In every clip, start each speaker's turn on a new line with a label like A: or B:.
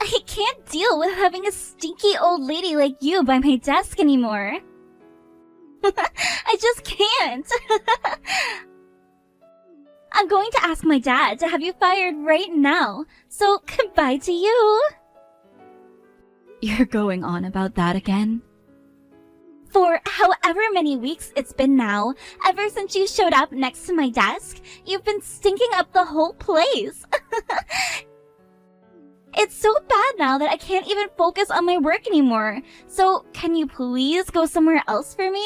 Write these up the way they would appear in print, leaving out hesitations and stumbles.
A: I can't deal with having a stinky old lady like you by my desk anymore. I just can't. I'm going to ask my dad to have you fired right now, so goodbye to you.
B: You're going on about that again?
A: For however many weeks it's been now, ever since you showed up next to my desk, you've been stinking up the whole place. It's so bad now that I can't even focus on my work anymore. So, can you please go somewhere else for me?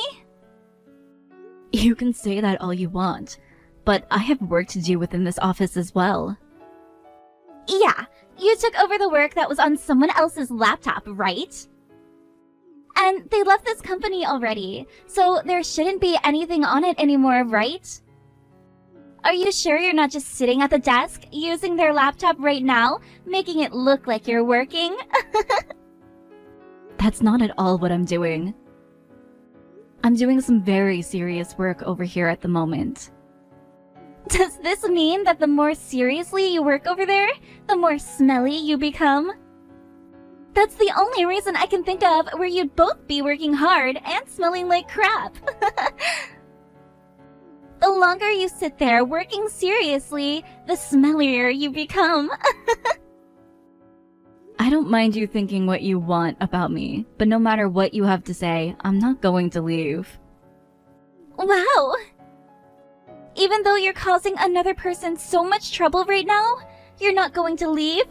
B: You can say that all you want, but I have work to do within this office as well.
A: Yeah, you took over the work that was on someone else's laptop, right? And they left this company already, so there shouldn't be anything on it anymore, right? Are you sure you're not just sitting at the desk, using their laptop right now, making it look like you're working?
B: That's not at all what I'm doing. I'm doing some very serious work over here at the moment.
A: Does this mean that the more seriously you work over there, the more smelly you become? That's the only reason I can think of where you'd both be working hard and smelling like crap. The longer you sit there working seriously, the smellier you become.
B: I don't mind you thinking what you want about me, but no matter what you have to say, I'm not going to leave.
A: Wow! Even though you're causing another person so much trouble right now, you're not going to leave?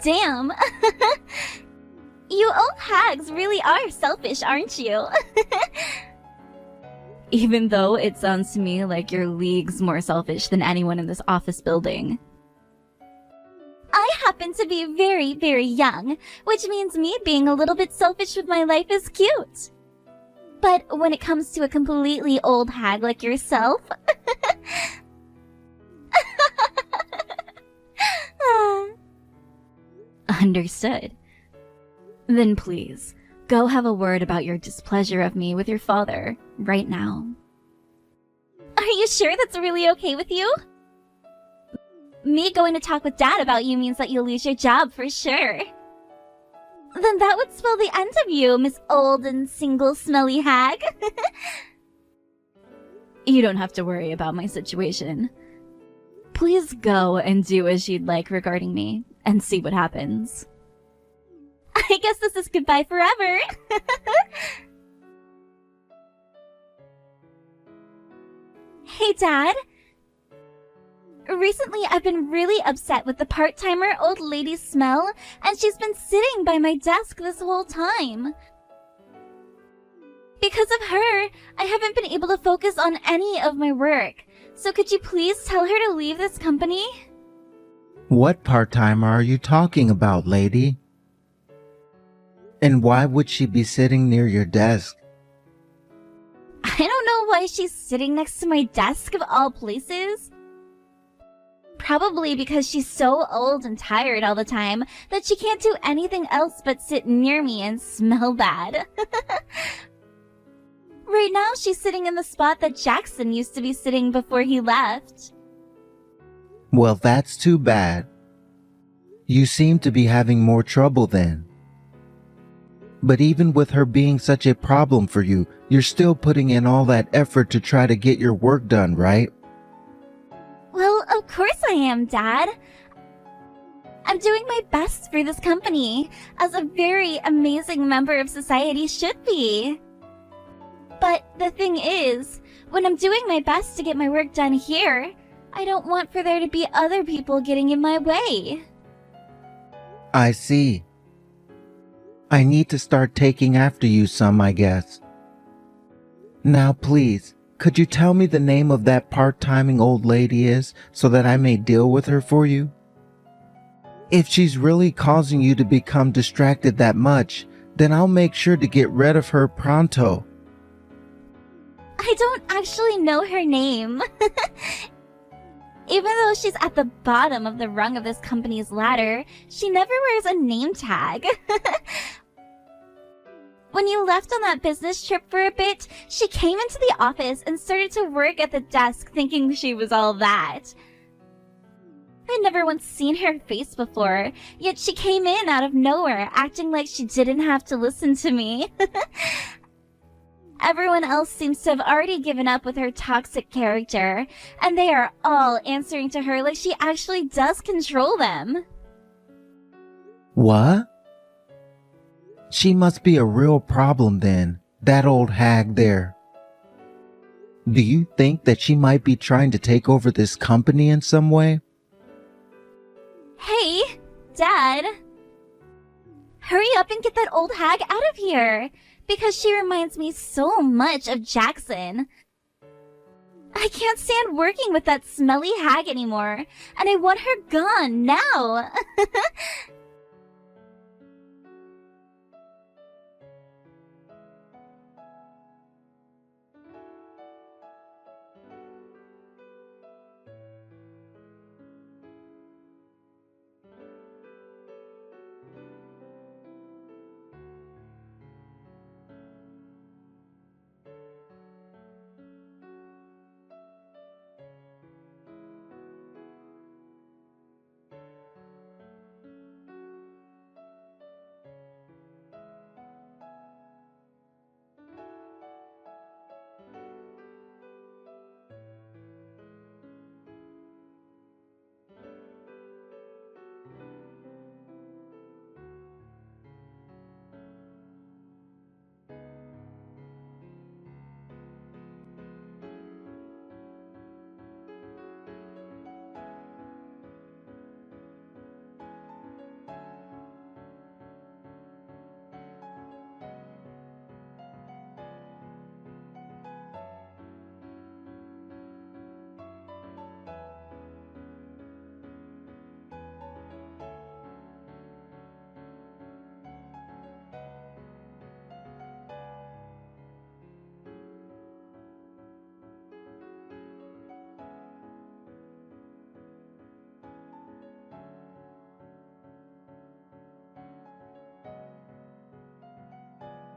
A: Damn! You old hags really are selfish, aren't you?
B: Even though it sounds to me like you're leagues more selfish than anyone in this office building.
A: I happen to be very, very young, which means me being a little bit selfish with my life is cute. But when it comes to a completely old hag like yourself...
B: Understood. Then please, go have a word about your displeasure of me with your father, right now.
A: Are you sure that's really okay with you? Me going to talk with Dad about you means that you'll lose your job for sure. Then that would spell the end of you, Miss Old and Single Smelly Hag.
B: You don't have to worry about my situation. Please go and do as you'd like regarding me, and see what happens.
A: I guess this is goodbye forever. Hey, Dad. Recently, I've been really upset with the part-timer old lady smell, and she's been sitting by my desk this whole time. Because of her, I haven't been able to focus on any of my work. So could you please tell her to leave this company?
C: What part-timer are you talking about, lady? And why would she be sitting near your desk?
A: I don't know why she's sitting next to my desk of all places. Probably because she's so old and tired all the time that she can't do anything else but sit near me and smell bad. Right now, she's sitting in the spot that Jackson used to be sitting before he left.
C: Well, that's too bad. You seem to be having more trouble then. But even with her being such a problem for you, you're still putting in all that effort to try to get your work done, right?
A: Well, of course I am, Dad. I'm doing my best for this company, as a very amazing member of society should be. But the thing is, when I'm doing my best to get my work done here, I don't want for there to be other people getting in my way.
C: I see. I need to start taking after you some, I guess. Now please, could you tell me the name of that part-timing old lady is so that I may deal with her for you? If she's really causing you to become distracted that much, then I'll make sure to get rid of her pronto.
A: I don't actually know her name. Even though she's at the bottom of the rung of this company's ladder, she never wears a name tag. When you left on that business trip for a bit, she came into the office and started to work at the desk thinking she was all that. I'd never once seen her face before, yet she came in out of nowhere, acting like she didn't have to listen to me. Everyone else seems to have already given up with her toxic character, and they are all answering to her like she actually does control them.
C: What? She must be a real problem then, that old hag there. Do you think that she might be trying to take over this company in some way?
A: Hey, Dad. Hurry up and get that old hag out of here, because she reminds me so much of Jackson. I can't stand working with that smelly hag anymore, and I want her gone now.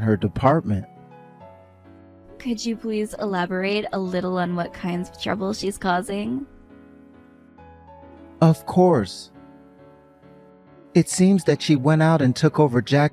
C: Her department.
B: Could you please elaborate a little on what kinds of trouble she's causing?
C: Of course. It seems that she went out and took over Jack.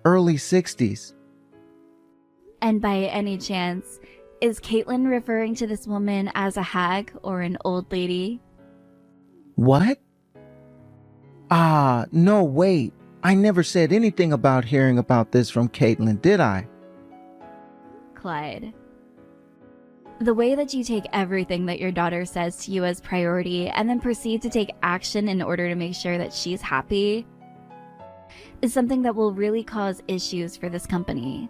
C: Early 60s.
B: And by any chance, is Caitlin referring to this woman as a hag or an old lady?
C: What? Ah, no, wait. I never said anything about hearing about this from Caitlin, did I?
B: Clyde. The way that you take everything that your daughter says to you as priority and then proceed to take action in order to make sure that she's happy is something that will really cause issues for this company.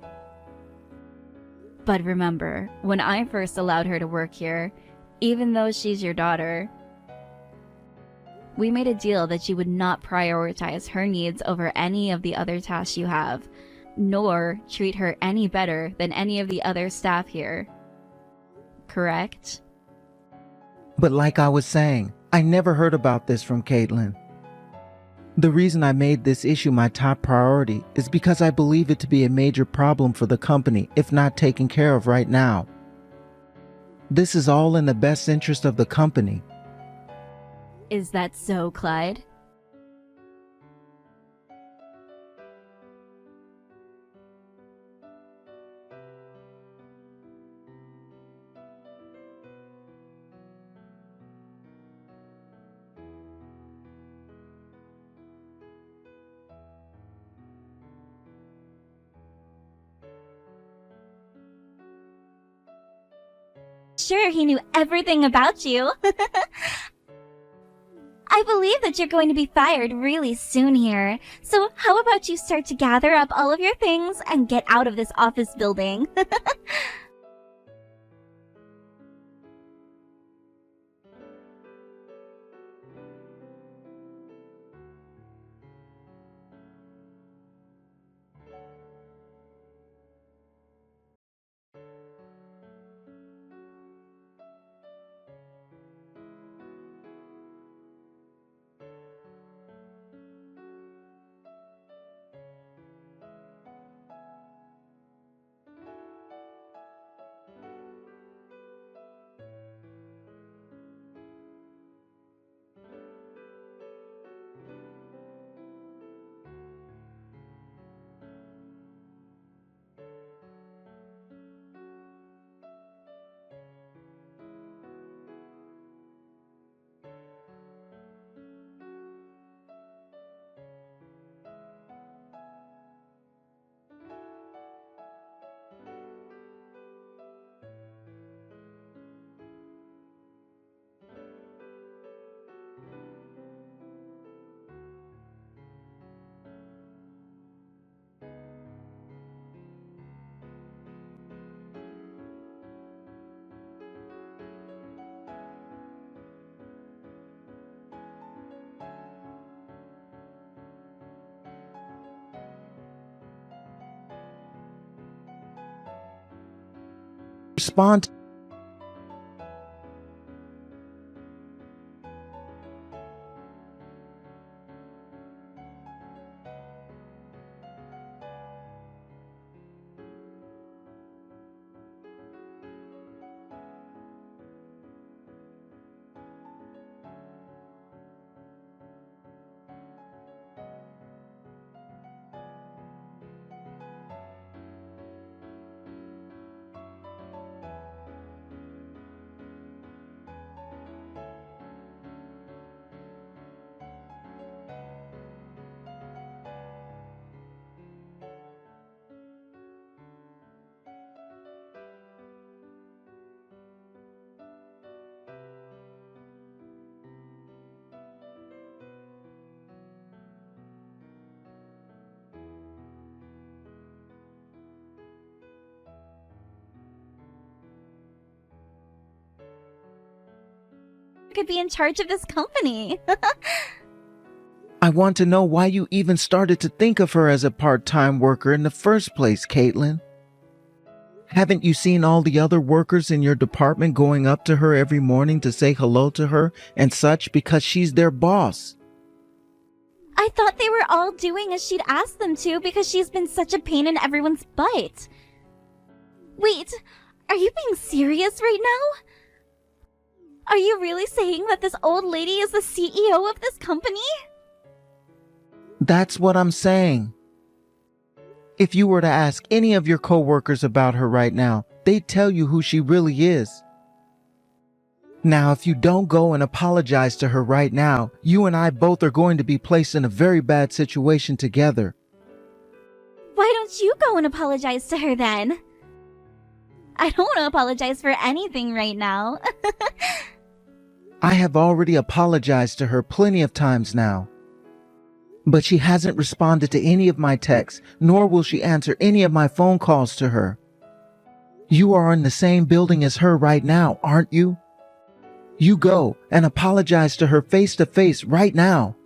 B: But remember, when I first allowed her to work here, even though she's your daughter, We made a deal that you would not prioritize her needs over any of the other tasks you have, nor treat her any better than any of the other staff here. Correct?
C: But like I was saying, I never heard about this from Caitlin. The reason I made this issue my top priority is because I believe it to be a major problem for the company if not taken care of right now. This is all in the best interest of the company.
B: Is that so, Clyde?
A: Sure, he knew everything about you. I believe that you're going to be fired really soon here. So how about you start to gather up all of your things and get out of this office building?
C: Respond.
A: Could be in charge of this company.
C: I want to know why you even started to think of her as a part-time worker in the first place, Caitlin. Haven't you seen all the other workers in your department going up to her every morning to say hello to her and such because she's their boss?
A: I thought they were all doing as she'd asked them to because she's been such a pain in everyone's butt. Wait, are you being serious right now? Are you really saying that this old lady is the CEO of this company?
C: That's what I'm saying. If you were to ask any of your coworkers about her right now, they'd tell you who she really is. Now, if you don't go and apologize to her right now, you and I both are going to be placed in a very bad situation together.
A: Why don't you go and apologize to her then? I don't want to apologize for anything right now.
C: I have already apologized to her plenty of times now. But she hasn't responded to any of my texts, nor will she answer any of my phone calls to her. You are in the same building as her right now, aren't you? You go and apologize to her face to face right now.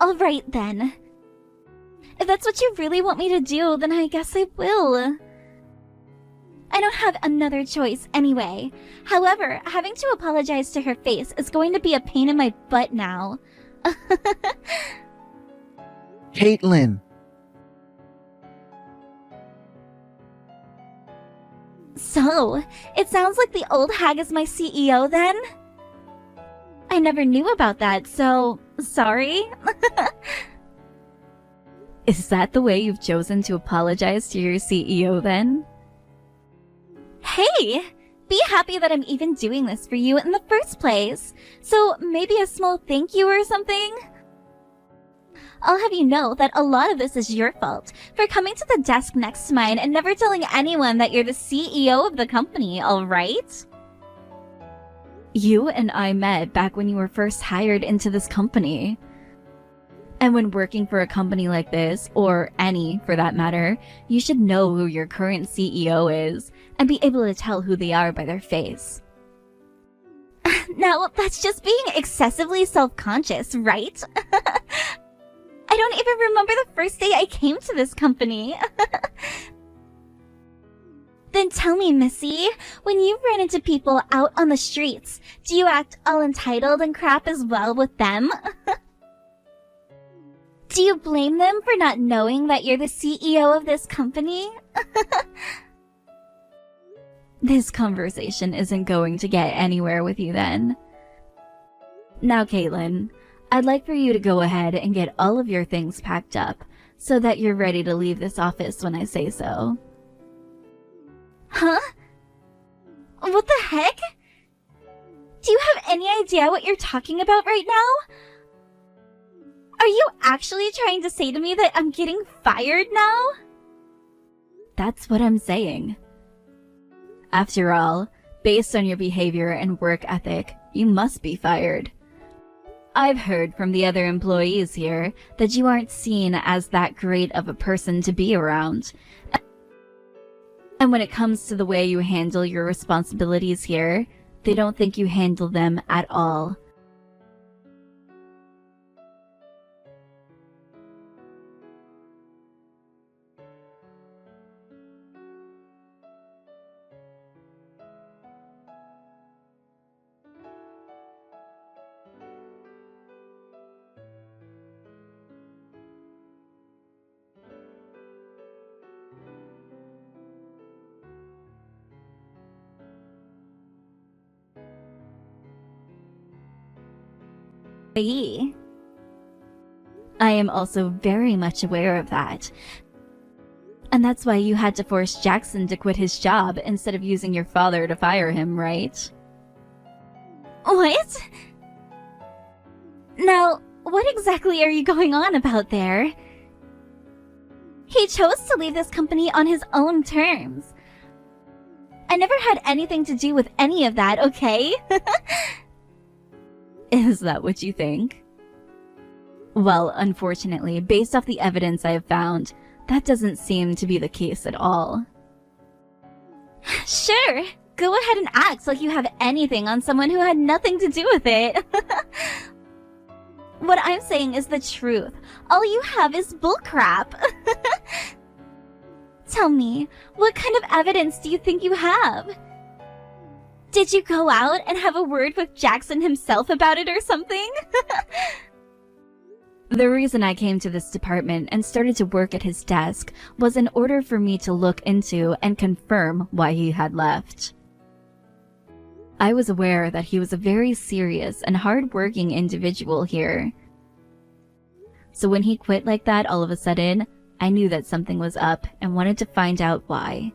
A: Alright then. If that's what you really want me to do, then I guess I will. I don't have another choice anyway. However, having to apologize to her face is going to be a pain in my butt now.
C: Caitlin.
A: So, it sounds like the old hag is my CEO then? I never knew about that, so sorry.
B: Is that the way you've chosen to apologize to your CEO then?
A: Hey! Be happy that I'm even doing this for you in the first place. So maybe a small thank you or something? I'll have you know that a lot of this is your fault for coming to the desk next to mine and never telling anyone that you're the CEO of the company, alright?
B: You and I met back when you were first hired into this company. And when working for a company like this, or any for that matter, you should know who your current CEO is and be able to tell who they are by their face.
A: Now, that's just being excessively self-conscious, right? I don't even remember the first day I came to this company. Then tell me, Missy, when you run into people out on the streets, do you act all entitled and crap as well with them? Do you blame them for not knowing that you're the CEO of this company?
B: This conversation isn't going to get anywhere with you then. Now, Caitlin, I'd like for you to go ahead and get all of your things packed up so that you're ready to leave this office when I say so.
A: Huh? What the heck? Do you have any idea what you're talking about right now? Are you actually trying to say to me that I'm getting fired now?
B: That's what I'm saying. After all, based on your behavior and work ethic, you must be fired. I've heard from the other employees here that you aren't seen as that great of a person to be around. And when it comes to the way you handle your responsibilities here, they don't think you handle them at all.
A: Hey.
B: I am also very much aware of that. And that's why you had to force Jackson to quit his job instead of using your father to fire him, right?
A: What? Now, what exactly are you going on about there? He chose to leave this company on his own terms. I never had anything to do with any of that, okay?
B: Is that what you think? Well, unfortunately, based off the evidence I have found, that doesn't seem to be the case at all.
A: Sure, go ahead and act like you have anything on someone who had nothing to do with it. What I'm saying is the truth. All you have is bullcrap. Tell me, what kind of evidence do you think you have? Did you go out and have a word with Jackson himself about it or something?
B: The reason I came to this department and started to work at his desk was in order for me to look into and confirm why he had left. I was aware that he was a very serious and hard-working individual here. So when he quit like that all of a sudden, I knew that something was up and wanted to find out why.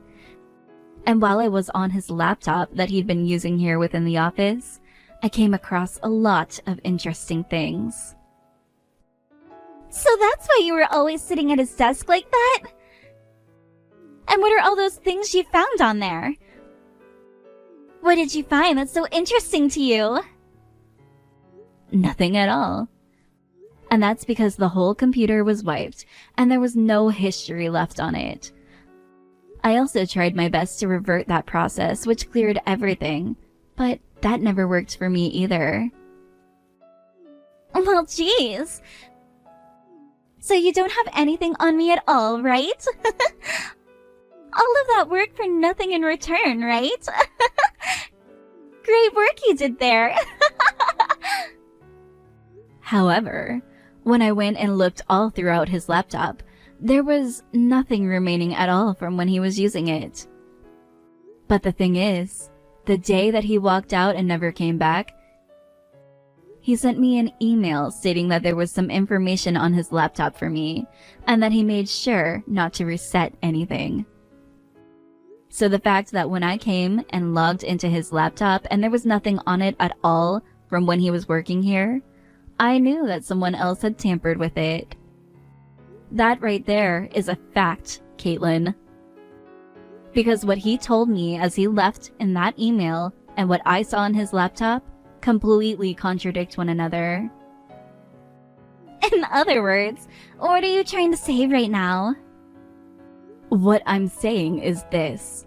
B: And while I was on his laptop that he'd been using here within the office, I came across a lot of interesting things.
A: So that's why you were always sitting at his desk like that? And what are all those things you found on there? What did you find that's so interesting to you?
B: Nothing at all. And that's because the whole computer was wiped and there was no history left on it. I also tried my best to revert that process, which cleared everything, but that never worked for me either.
A: Well, geez. So you don't have anything on me at all, right? All of that work for nothing in return, right? Great work you did there.
B: However, when I went and looked all throughout his laptop, there was nothing remaining at all from when he was using it. But the thing is, the day that he walked out and never came back, he sent me an email stating that there was some information on his laptop for me, and that he made sure not to reset anything. So the fact that when I came and logged into his laptop and there was nothing on it at all from when he was working here, I knew that someone else had tampered with it. That right there is a fact, Caitlin. Because what he told me as he left in that email and what I saw on his laptop completely contradict one another.
A: In other words, what are you trying to say right now?
B: What I'm saying is this.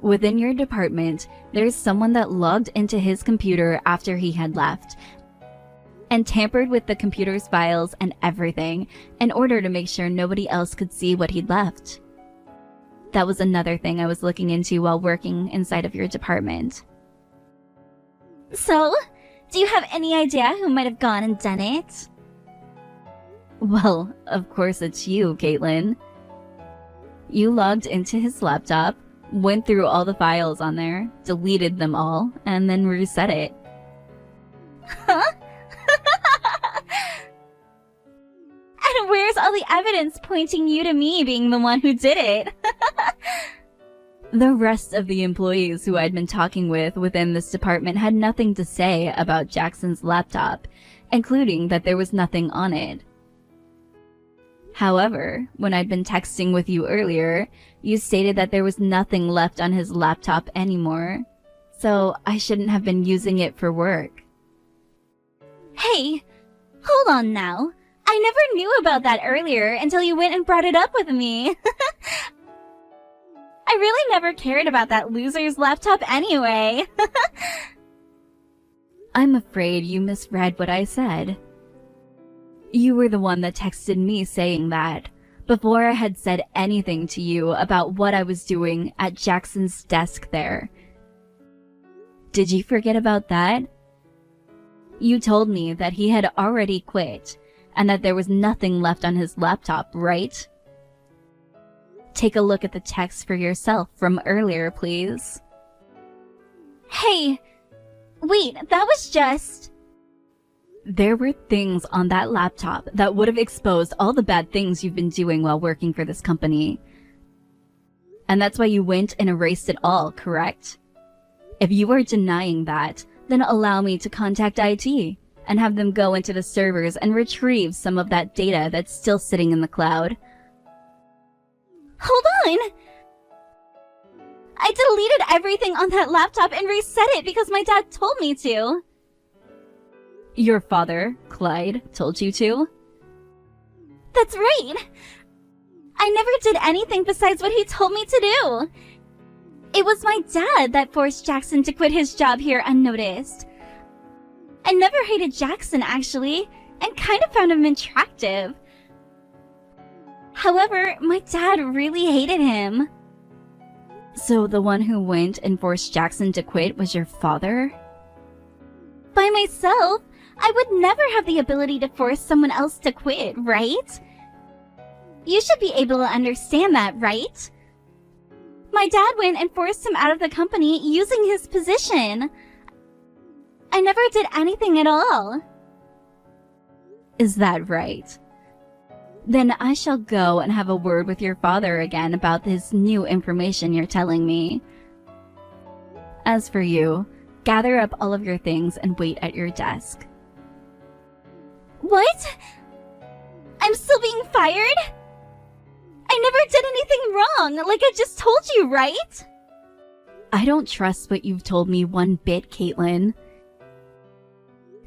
B: Within your department, there's someone that logged into his computer after he had left and tampered with the computer's files and everything in order to make sure nobody else could see what he'd left. That was another thing I was looking into while working inside of your department.
A: So, do you have any idea who might have gone and done it?
B: Well, of course it's you, Caitlin. You logged into his laptop, went through all the files on there, deleted them all, and then reset it.
A: Huh? And where's all the evidence pointing you to me being the one who did it?
B: The rest of the employees who I'd been talking with within this department had nothing to say about Jackson's laptop, including that there was nothing on it. However, when I'd been texting with you earlier, you stated that there was nothing left on his laptop anymore, so I shouldn't have been using it for work.
A: Hey, hold on now. I never knew about that earlier until you went and brought it up with me. I really never cared about that loser's laptop anyway.
B: I'm afraid you misread what I said. You were the one that texted me saying that, before I had said anything to you about what I was doing at Jackson's desk there. Did you forget about that? You told me that he had already quit, and that there was nothing left on his laptop, right? Take a look at the text for yourself from earlier, please.
A: Hey, wait, that was just...
B: There were things on that laptop that would have exposed all the bad things you've been doing while working for this company. And that's why you went and erased it all, correct? If you are denying that, then allow me to contact IT and have them go into the servers and retrieve some of that data that's still sitting in the cloud.
A: Hold on! I deleted everything on that laptop and reset it because my dad told me to.
B: Your father, Clyde, told you to?
A: That's right! I never did anything besides what he told me to do. It was my dad that forced Jackson to quit his job here unnoticed. I never hated Jackson, actually, and kind of found him attractive. However, my dad really hated him.
B: So the one who went and forced Jackson to quit was your father?
A: By myself, I would never have the ability to force someone else to quit, right? You should be able to understand that, right? My dad went and forced him out of the company using his position. I never did anything at all.
B: Is that right? Then I shall go and have a word with your father again about this new information you're telling me. As for you, gather up all of your things and wait at your desk.
A: What? I'm still being fired? I never did anything wrong, like I just told you, right?
B: I don't trust what you've told me one bit, Caitlin.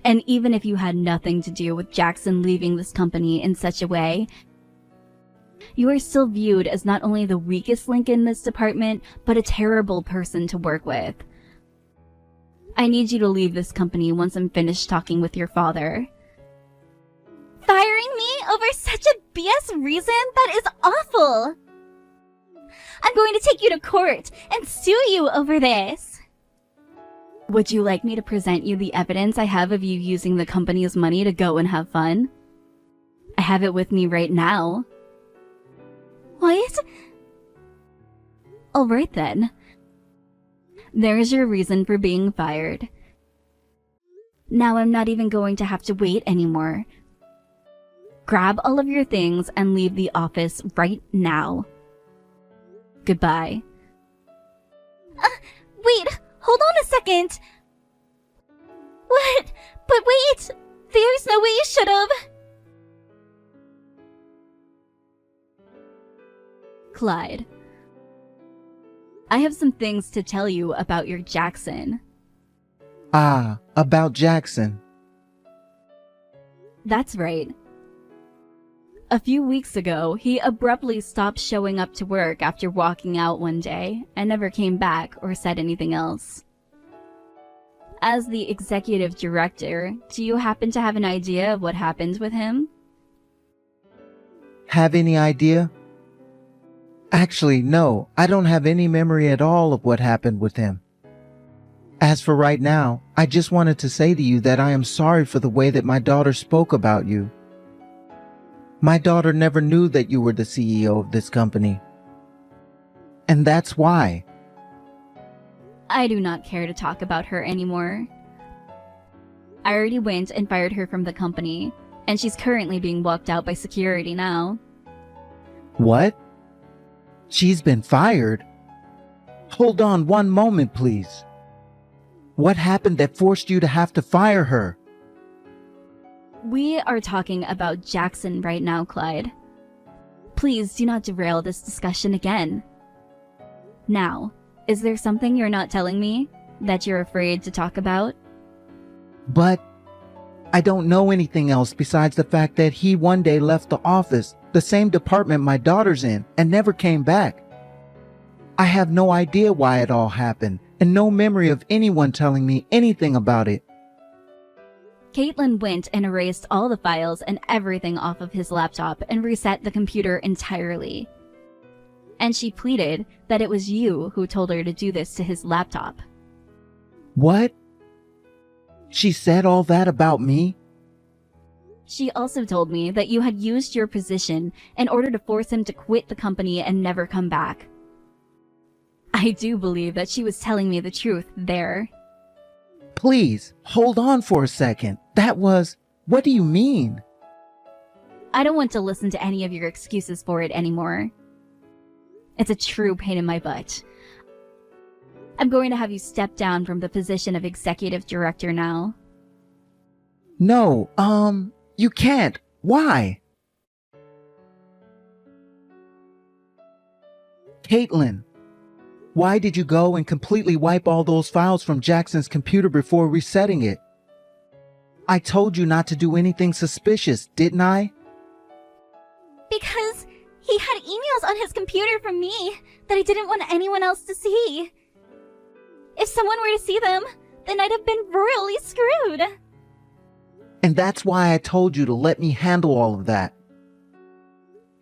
B: And even if you had nothing to do with Jackson leaving this company in such a way, You are still viewed as not only the weakest link in this department, but a terrible person to work with. I need you to leave this company once I'm finished talking with your father.
A: Firing me over such a BS reason? That is awful! I'm going to take you to court and sue you over this.
B: Would you like me to present you the evidence I have of you using the company's money to go and have fun? I have it with me right now.
A: What?
B: Alright then. There's your reason for being fired. Now I'm not even going to have to wait anymore. Grab all of your things and leave the office right now. Goodbye.
A: Wait, hold on a second. What? But wait, there's no way you should've.
B: Clyde. I have some things to tell you about your Jackson.
C: Ah, about Jackson.
B: That's right. A few weeks ago, he abruptly stopped showing up to work after walking out one day and never came back or said anything else. As the executive director, do you happen to have an idea of what happened with him?
C: Have any idea? Actually, no, I don't have any memory at all of what happened with him. As for right now, I just wanted to say to you that I am sorry for the way that my daughter spoke about you. My daughter never knew that you were the CEO of this company. And that's why.
B: I do not care to talk about her anymore. I already went and fired her from the company, and she's currently being walked out by security now.
C: What? She's been fired? Hold on one moment, please. What happened that forced you to have to fire her?
B: We are talking about Jackson right now, Clyde. Please do not derail this discussion again. Now, is there something you're not telling me that you're afraid to talk about?
C: But I don't know anything else besides the fact that he one day left the office, the same department my daughter's in, and never came back. I have no idea why it all happened, and no memory of anyone telling me anything about it.
B: Caitlin went and erased all the files and everything off of his laptop and reset the computer entirely. And she pleaded that it was you who told her to do this to his laptop.
C: What? She said all that about me?
B: She also told me that you had used your position in order to force him to quit the company and never come back. I do believe that she was telling me the truth there.
C: Please, hold on for a second. What do you mean?
B: I don't want to listen to any of your excuses for it anymore. It's a true pain in my butt. I'm going to have you step down from the position of executive director now.
C: No, you can't. Why? Caitlin, why did you go and completely wipe all those files from Jackson's computer before resetting it? I told you not to do anything suspicious, didn't I?
A: Because he had emails on his computer from me that I didn't want anyone else to see. If someone were to see them, then I'd have been royally screwed.
C: And that's why I told you to let me handle all of that.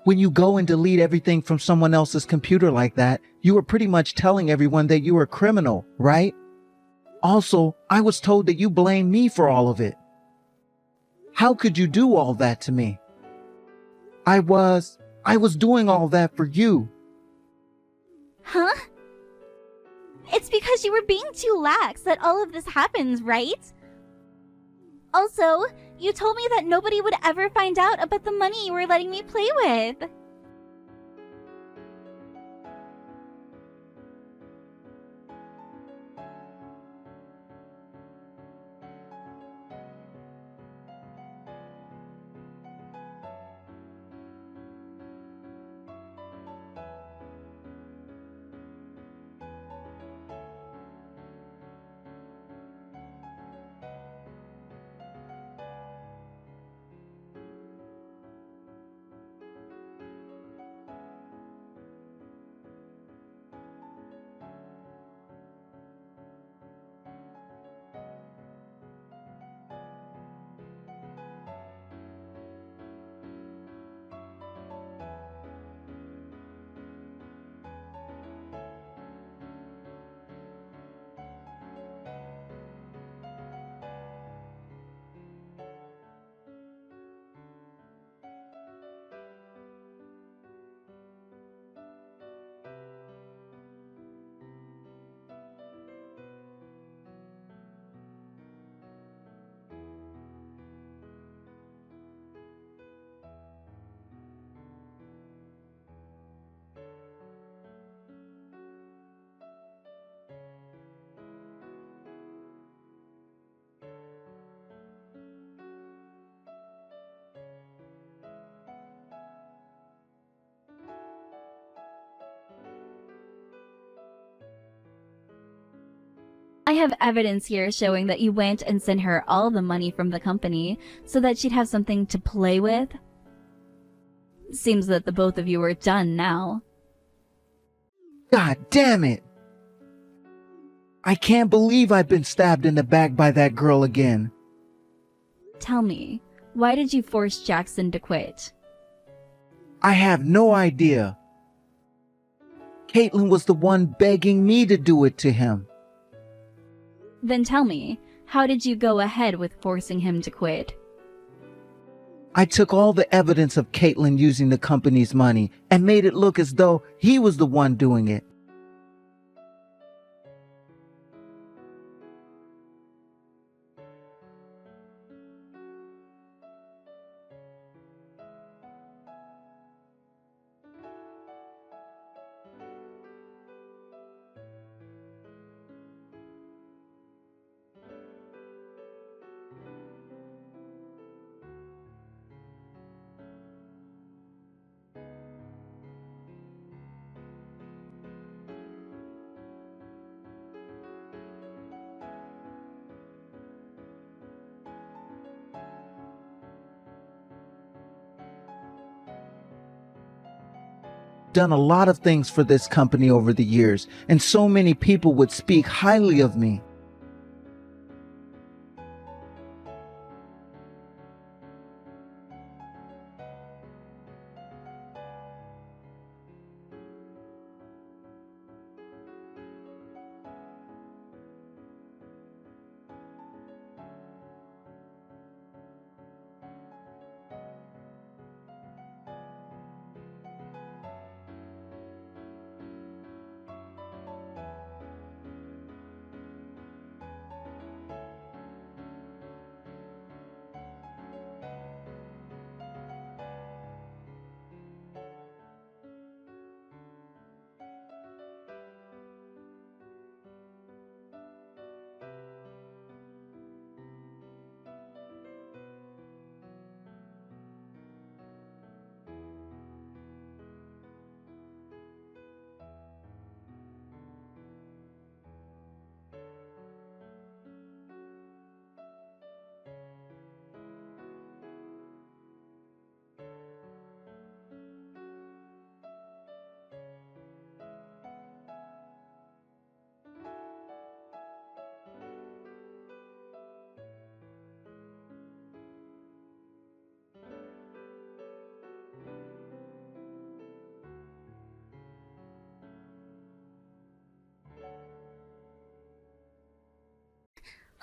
C: When you go and delete everything from someone else's computer like that, you are pretty much telling everyone that you are a criminal, right? Also, I was told that you blame me for all of it. How could you do all that to me? I was doing all that for you.
A: Huh? It's because you were being too lax that all of this happens, right? Also, you told me that nobody would ever find out about the money you were letting me play with.
B: I have evidence here showing that you went and sent her all the money from the company so that she'd have something to play with. Seems that the both of you are done now.
C: God damn it! I can't believe I've been stabbed in the back by that girl again.
B: Tell me, why did you force Jackson to quit?
C: I have no idea. Caitlin was the one begging me to do it to him.
B: Then tell me, how did you go ahead with forcing him to quit?
C: I took all the evidence of Caitlin using the company's money and made it look as though he was the one doing it. Done a lot of things for this company over the years, and so many people would speak highly of me.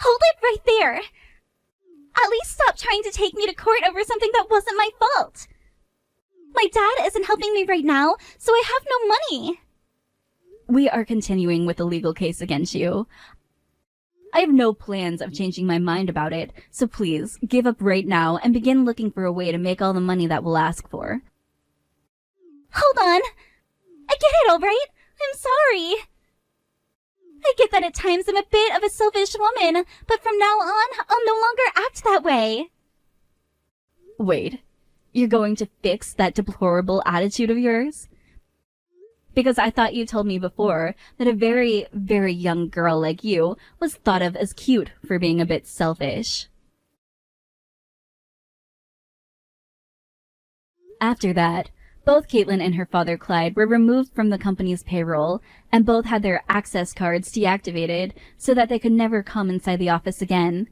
A: Hold it right there! At least stop trying to take me to court over something that wasn't my fault! My dad isn't helping me right now, so I have no money!
B: We are continuing with the legal case against you. I have no plans of changing my mind about it, so please, give up right now and begin looking for a way to make all the money that we'll ask for.
A: Hold on! I get it, alright? I'm sorry! I get that at times I'm a bit of a selfish woman, but from now on, I'll no longer act that way.
B: Wait, you're going to fix that deplorable attitude of yours? Because I thought you told me before that a very, very young girl like you was thought of as cute for being a bit selfish. After that, both Caitlin and her father Clyde were removed from the company's payroll, and both had their access cards deactivated so that they could never come inside the office again.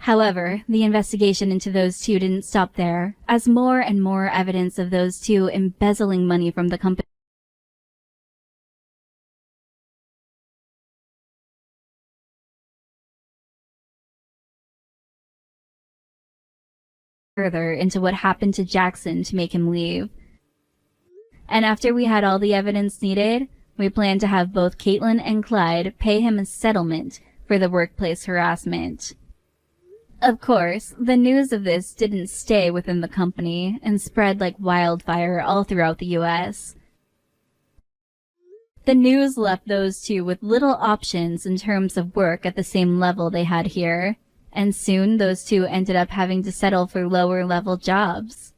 B: However, the investigation into those two didn't stop there, as more and more evidence of those two embezzling money from the company further into what happened to Jackson to make him leave. And after we had all the evidence needed, we planned to have both Caitlin and Clyde pay him a settlement for the workplace harassment. Of course, the news of this didn't stay within the company and spread like wildfire all throughout the US. The news left those two with little options in terms of work at the same level they had here, and soon those two ended up having to settle for lower level jobs.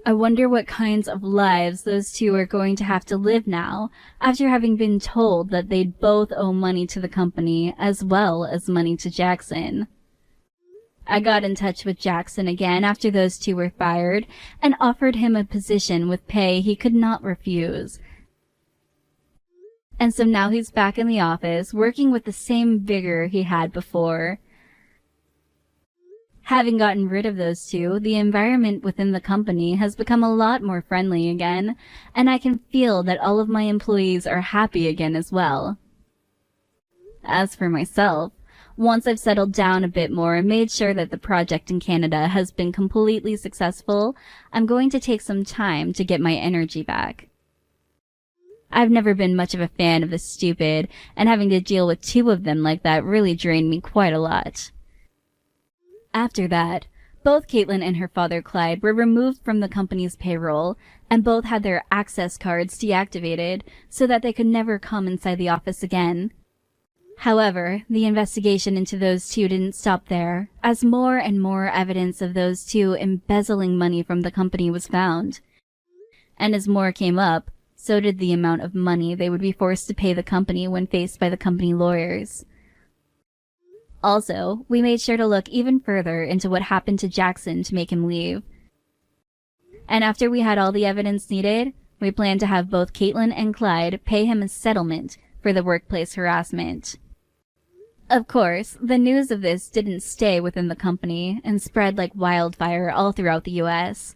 B: I wonder what kinds of lives those two are going to have to live now, after having been told that they'd both owe money to the company as well as money to Jackson. I got in touch with Jackson again after those two were fired and offered him a position with pay he could not refuse. And so now he's back in the office, working with the same vigor he had before. Having gotten rid of those two, the environment within the company has become a lot more friendly again, and I can feel that all of my employees are happy again as well. As for myself, once I've settled down a bit more and made sure that the project in Canada has been completely successful, I'm going to take some time to get my energy back. I've never been much of a fan of the stupid, and having to deal with two of them like that really drained me quite a lot. After that, both Caitlin and her father Clyde were removed from the company's payroll, and both had their access cards deactivated so that they could never come inside the office again. However, the investigation into those two didn't stop there, as more and more evidence of those two embezzling money from the company was found. And as more came up, so did the amount of money they would be forced to pay the company when faced by the company lawyers. Also, we made sure to look even further into what happened to Jackson to make him leave. And after we had all the evidence needed, we planned to have both Caitlin and Clyde pay him a settlement for the workplace harassment. Of course, the news of this didn't stay within the company and spread like wildfire all throughout the US.